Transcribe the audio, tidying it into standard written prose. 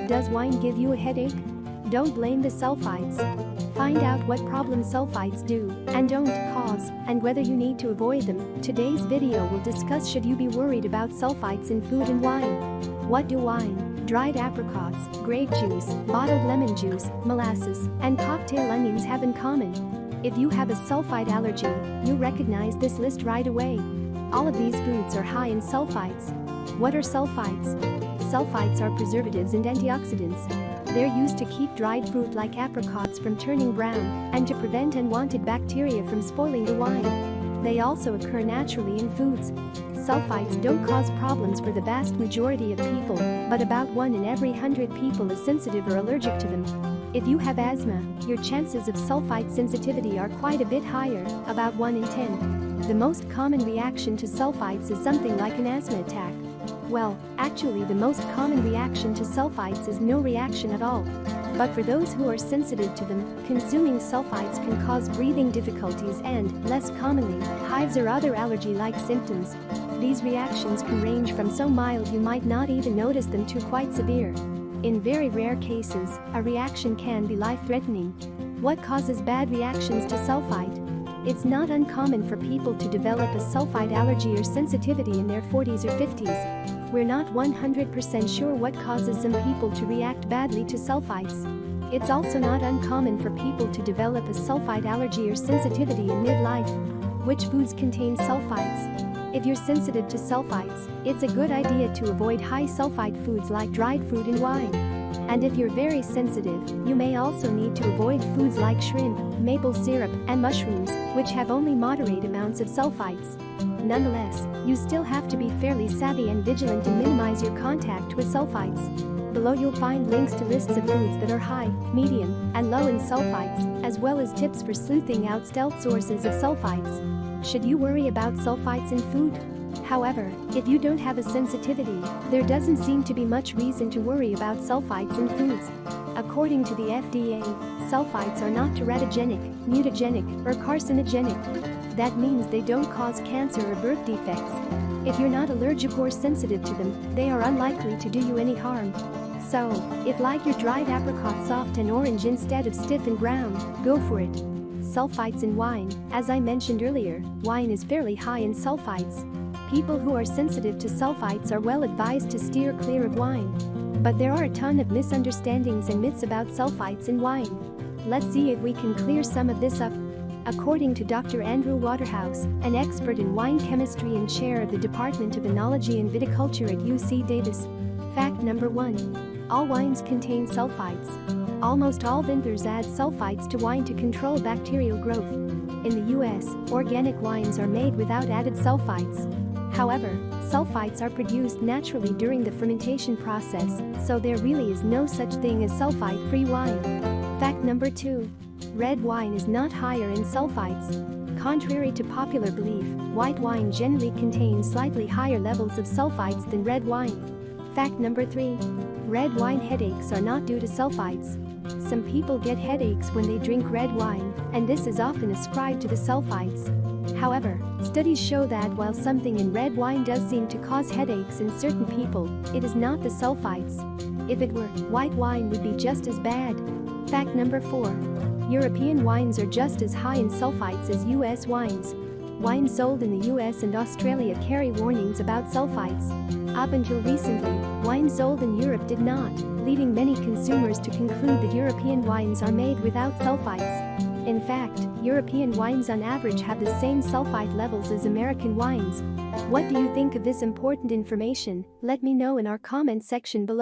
Does wine give you a headache? Don't blame the sulfites. Find out what problems sulfites do and don't cause and whether you need to avoid them. Today's video will discuss should you be worried about sulfites in food and wine. What do wine, dried apricots, grape juice, bottled lemon juice, molasses, and cocktail onions have in common? If you have a sulfite allergy, you recognize this list right away. All of these foods are high in sulfites. What are sulfites? Sulfites are preservatives and antioxidants. They're used to keep dried fruit like apricots from turning brown and to prevent unwanted bacteria from spoiling the wine. They also occur naturally in foods. Sulfites don't cause problems for the vast majority of people, but about 1 in every 100 people is sensitive or allergic to them. If you have asthma, your chances of sulfite sensitivity are quite a bit higher, about 1 in 10. The most common reaction to sulfites is something like an asthma attack. Well, actually the most common reaction to sulfites is no reaction at all. But for those who are sensitive to them, consuming sulfites can cause breathing difficulties and, less commonly, hives or other allergy-like symptoms. These reactions can range from so mild you might not even notice them to quite severe. In very rare cases, a reaction can be life-threatening. What causes bad reactions to sulfite? It's not uncommon for people to develop a sulfite allergy or sensitivity in their 40s or 50s. We're not 100% sure what causes some people to react badly to sulfites. It's also not uncommon for people to develop a sulfite allergy or sensitivity in midlife. Which foods contain sulfites? If you're sensitive to sulfites, it's a good idea to avoid high sulfite foods like dried fruit and wine. And if you're very sensitive, you may also need to avoid foods like shrimp, maple syrup, and mushrooms, which have only moderate amounts of sulfites. Nonetheless, you still have to be fairly savvy and vigilant and minimize your contact with sulfites. Below you'll find links to lists of foods that are high, medium, and low in sulfites, as well as tips for sleuthing out stealth sources of sulfites. Should you worry about sulfites in food? However, if you don't have a sensitivity, there doesn't seem to be much reason to worry about sulfites in foods. According to the FDA, sulfites are not teratogenic, mutagenic, or carcinogenic. That means they don't cause cancer or birth defects. If you're not allergic or sensitive to them, they are unlikely to do you any harm. So, if like your dried apricot soft and orange instead of stiff and brown, go for it. Sulfites in wine. As I mentioned earlier, wine is fairly high in sulfites. People who are sensitive to sulfites are well advised to steer clear of wine. But there are a ton of misunderstandings and myths about sulfites in wine. Let's see if we can clear some of this up. According to Dr. Andrew Waterhouse, an expert in wine chemistry and chair of the Department of Enology and Viticulture at UC Davis. Fact number 1. All wines contain sulfites. Almost all vinegars add sulfites to wine to control bacterial growth. In the US, organic wines are made without added sulfites. However, sulfites are produced naturally during the fermentation process, so there really is no such thing as sulfite-free wine. Fact number 2. Red wine is not higher in sulfites. Contrary to popular belief, white wine generally contains slightly higher levels of sulfites than red wine. Fact number 3. Red wine headaches are not due to sulfites. Some people get headaches when they drink red wine, and this is often ascribed to the sulfites. However, studies show that while something in red wine does seem to cause headaches in certain people, it is not the sulfites. If it were, white wine would be just as bad. Fact number 4. European wines are just as high in sulfites as US wines. Wines sold in the US and Australia carry warnings about sulfites. Up until recently, wines sold in Europe did not, leading many consumers to conclude that European wines are made without sulfites. In fact, European wines on average have the same sulfite levels as American wines. What do you think of this important information? Let me know in our comment section below.